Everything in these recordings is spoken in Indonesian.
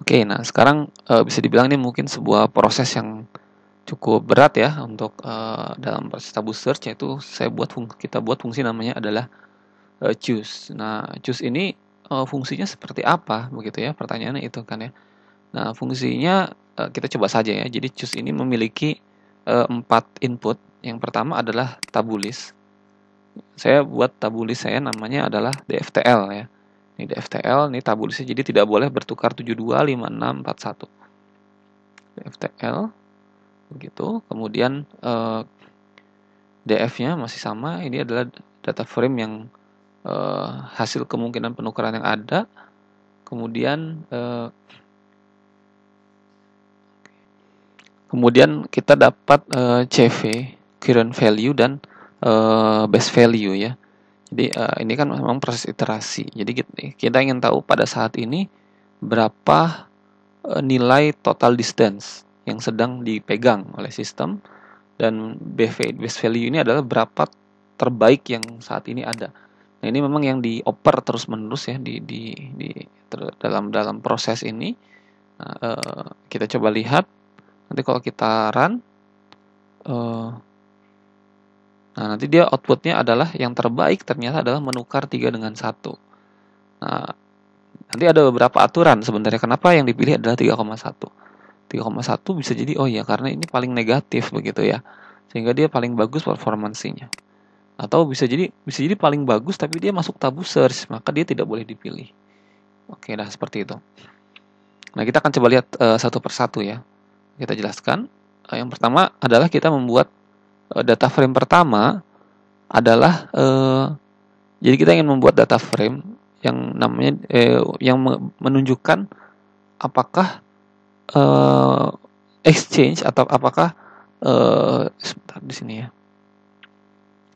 Oke, nah sekarang bisa dibilang ini mungkin sebuah proses yang cukup berat ya untuk dalam proses tabu search, yaitu kita buat fungsi namanya adalah choose. Nah, choose ini fungsinya seperti apa begitu ya? Pertanyaannya itu kan ya. Nah, fungsinya kita coba saja ya. Jadi choose ini memiliki 4 input. Yang pertama adalah tabu list. Saya buat tabu list saya namanya adalah DFTL ya. Ini DFTL, ini tabu listnya, jadi tidak boleh bertukar 725641. DFTL begitu. Kemudian DF-nya masih sama. Ini adalah data frame yang hasil kemungkinan penukaran yang ada. Kemudian kita dapat CV, current value, dan base value ya. Jadi ini kan memang proses iterasi. Jadi kita ingin tahu pada saat ini berapa nilai total distance yang sedang dipegang oleh sistem, dan base value ini adalah berapa terbaik yang saat ini ada. Nah, ini memang yang dioper terus-menerus ya dalam proses ini. Nah, kita coba lihat nanti kalau kita run. Nah, nanti dia outputnya adalah yang terbaik ternyata adalah menukar 3 dengan 1. Nah, nanti ada beberapa aturan sebenarnya kenapa yang dipilih adalah 3,1. 3,1 bisa jadi karena ini paling negatif begitu ya. Sehingga dia paling bagus performansinya. Atau bisa jadi paling bagus tapi dia masuk tabu search, maka dia tidak boleh dipilih. Oke, nah seperti itu. Nah, kita akan coba lihat satu persatu ya. Kita jelaskan. Yang pertama adalah kita membuat data frame pertama adalah jadi kita ingin membuat data frame yang namanya yang menunjukkan apakah exchange atau apakah sebentar di sini ya.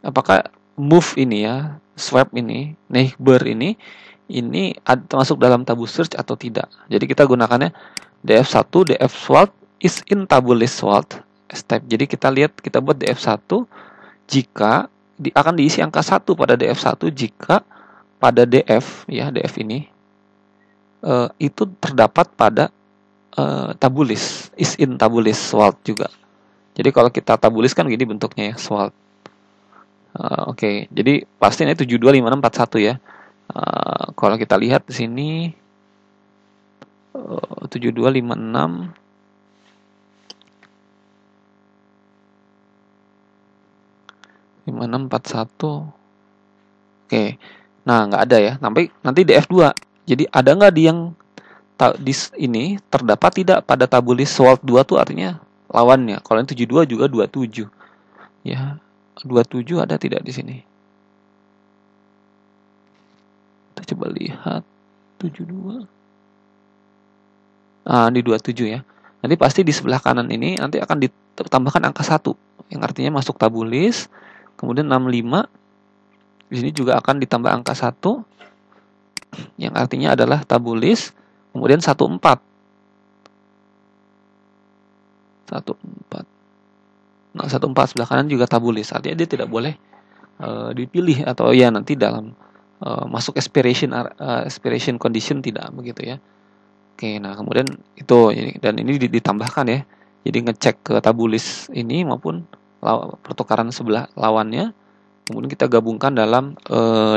Apakah move ini ya, swap ini, neighbor ini termasuk dalam tabu search atau tidak. Jadi kita gunakannya df1 df swap is in tabu list swap step. Jadi kita buat df1 jika akan diisi angka 1 pada df1 jika pada df ya, df ini itu terdapat pada tabu list, is in tabu list swap juga. Jadi kalau kita tabu list kan gini bentuknya ya, swap. Oke, jadi pastinya 725641 ya. Kalau kita lihat di sini 7256 5641. Oke. Nah, nggak ada ya. Nanti DF2. Jadi ada nggak di yang di ini terdapat tidak pada tabu list swap 2 tuh artinya lawannya. Kalau yang 72 juga 27. Ya. 27 ada tidak di sini? Kita coba lihat 72. Di 27 ya. Nanti pasti di sebelah kanan ini nanti akan ditambahkan angka 1 yang artinya masuk tabu list. Kemudian 65 di sini juga akan ditambah angka 1 yang artinya adalah tabu list. Kemudian 14. 14. Nah, 14 sebelah kanan juga tabu list. Artinya dia tidak boleh dipilih atau ya nanti dalam masuk expiration condition tidak begitu ya. Oke, nah kemudian itu dan ini ditambahkan ya. Jadi ngecek ke tabu list ini maupun pertukaran sebelah lawannya. Kemudian kita gabungkan dalam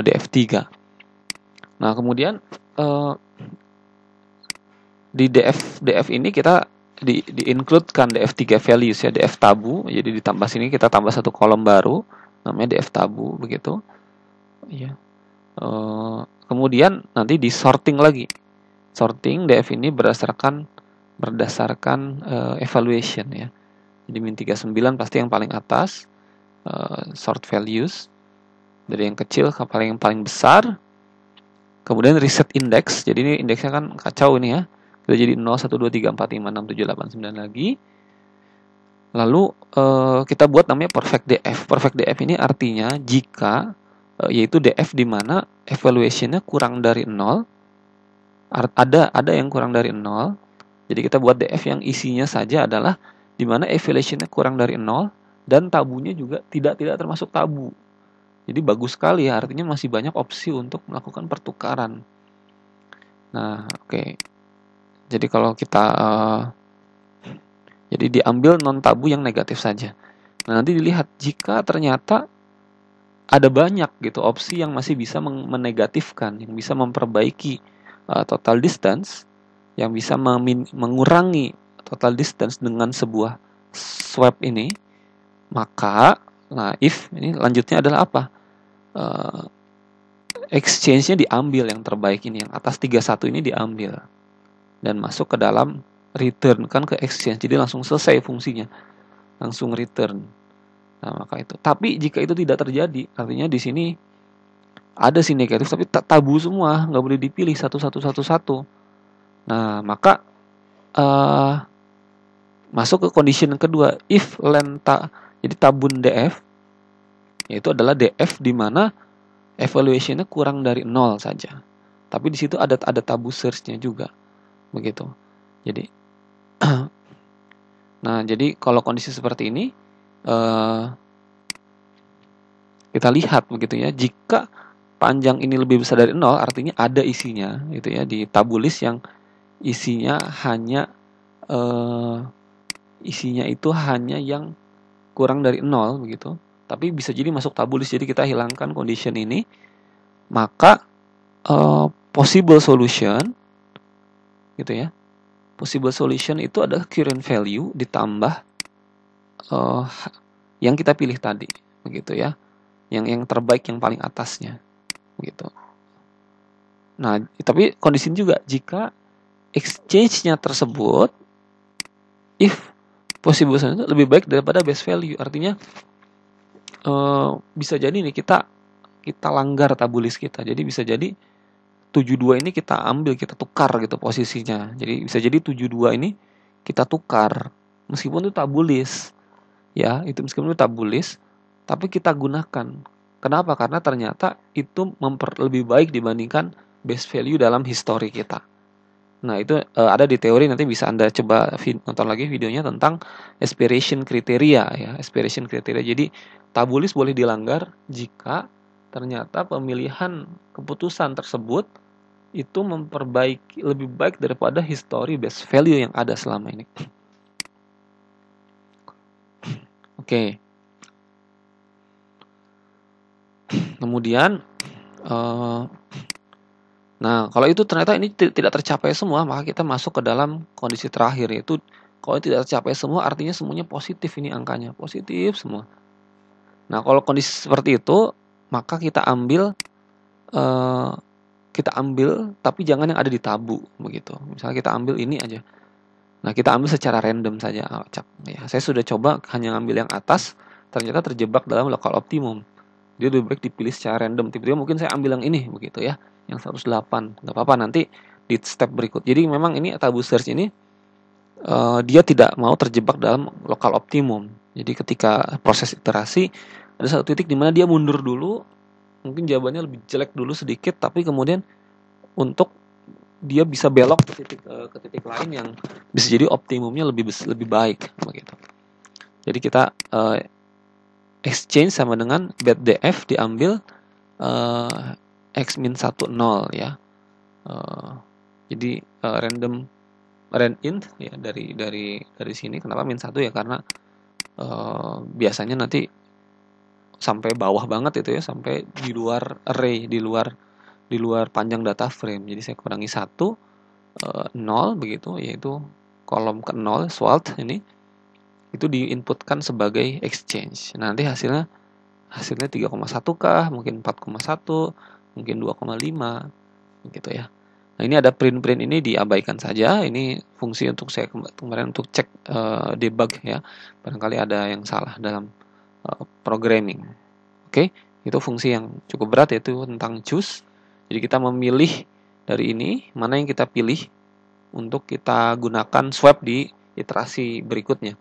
df3. Nah, kemudian di df ini kita di-includekan df3 values ya, df tabu. Jadi ditambah sini kita tambah satu kolom baru namanya df tabu begitu. Ya. Kemudian nanti di sorting lagi. Sorting df ini berdasarkan evaluation ya. Jadi min 39 pasti yang paling atas. Sort values dari yang kecil ke paling besar. Kemudian reset index. Jadi ini indeksnya kan kacau ini ya. Kita jadi 0 1 2 3 4 5 6 7 8 9 lagi. Lalu kita buat namanya perfect df. Perfect df ini artinya jika yaitu df di mana evaluation-nya kurang dari 0. Ada yang kurang dari 0. Jadi kita buat df yang isinya saja adalah di mana evaluation-nya kurang dari 0 dan tabunya juga tidak termasuk tabu. Jadi bagus sekali ya, artinya masih banyak opsi untuk melakukan pertukaran. Nah, oke. Jadi kalau kita jadi diambil non tabu yang negatif saja. Nah, nanti dilihat jika ternyata ada banyak gitu opsi yang masih bisa menegatifkan, yang bisa memperbaiki total distance, yang bisa mengurangi total distance dengan sebuah swap ini, maka nah if ini lanjutnya adalah apa? Exchange-nya diambil yang terbaik ini, yang atas 31 ini diambil dan masuk ke dalam return kan ke exchange. Jadi langsung selesai fungsinya. Langsung return. Nah, maka itu. Tapi jika itu tidak terjadi, artinya di sini ada sih negatif tapi tabu semua, nggak boleh dipilih satu. Nah, maka masuk ke condition kedua, if lenta jadi tabun DF yaitu adalah DF di mana evaluation-nya kurang dari 0 saja. Tapi di situ ada tabu search-nya juga. Begitu. Jadi nah, jadi kalau kondisi seperti ini kita lihat begitu ya. Jika panjang ini lebih besar dari 0 artinya ada isinya gitu ya di tabulis yang isinya hanya isinya itu hanya yang kurang dari 0 begitu. Tapi bisa jadi masuk tabulis. Jadi kita hilangkan condition ini. Maka possible solution gitu ya. Possible solution itu adalah current value ditambah yang kita pilih tadi begitu ya. Yang terbaik yang paling atasnya gitu. Nah, tapi kondisi juga jika exchange-nya tersebut if possible solution itu lebih baik daripada base value. Artinya bisa jadi nih kita langgar tabulis kita. Jadi bisa jadi 72 ini kita ambil, kita tukar gitu posisinya. Jadi bisa jadi 72 ini kita tukar meskipun itu tabulis. Ya, itu meskipun itu tabulis, tapi kita gunakan. Kenapa? Karena ternyata itu lebih baik dibandingkan base value dalam history kita. Nah, itu ada di teori, nanti bisa Anda coba nonton lagi videonya tentang aspiration kriteria ya, aspiration kriteria. Jadi tabulis boleh dilanggar jika ternyata pemilihan keputusan tersebut itu memperbaiki lebih baik daripada history base value yang ada selama ini. Oke. Kemudian nah, kalau itu ternyata ini tidak tercapai semua, maka kita masuk ke dalam kondisi terakhir, yaitu kalau tidak tercapai semua artinya semuanya positif, ini angkanya positif semua. Nah, kalau kondisi seperti itu, maka kita ambil tapi jangan yang ada di tabu begitu. Misalnya kita ambil ini aja. Nah, kita ambil secara random saja. Ya, saya sudah coba hanya ngambil yang atas, ternyata terjebak dalam local optimum. Dia lebih baik dipilih secara random. Tiba-tiba mungkin saya ambil yang ini begitu ya, yang 108. Nggak apa-apa, nanti di step berikut. Jadi memang ini tabu search ini dia tidak mau terjebak dalam local optimum. Jadi ketika proses iterasi ada satu titik di mana dia mundur dulu, mungkin jawabannya lebih jelek dulu sedikit, tapi kemudian untuk dia bisa belok ke titik lain yang bisa jadi optimumnya lebih baik begitu. Jadi kita exchange sama dengan BDF diambil x min 1 0 ya. Jadi random int ya dari sini. Kenapa min 1 ya, karena biasanya nanti sampai bawah banget itu ya, sampai di luar array, di luar panjang data frame. Jadi saya kurangi 1 0 begitu, yaitu kolom ke 0 swalt ini itu diinputkan sebagai exchange. Nanti hasilnya 3,1 kah, mungkin 4,1, mungkin 2,5 gitu ya. Nah, ini ada print ini diabaikan saja. Ini fungsi untuk saya kemarin untuk cek debug ya. Barangkali ada yang salah dalam programming. Oke, itu fungsi yang cukup berat, yaitu tentang choose. Jadi kita memilih dari ini mana yang kita pilih untuk kita gunakan swap di iterasi berikutnya.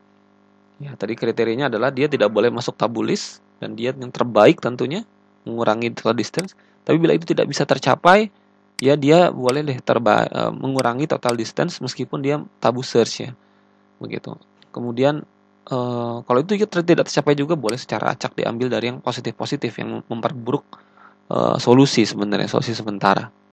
Ya, tadi kriterianya adalah dia tidak boleh masuk tabulis dan dia yang terbaik tentunya mengurangi total distance. Tapi bila itu tidak bisa tercapai, ya dia boleh mengurangi total distance meskipun dia tabu search ya. Begitu. Kemudian kalau itu tidak tercapai juga boleh secara acak diambil dari yang positif yang memperburuk solusi sebenarnya, solusi sementara.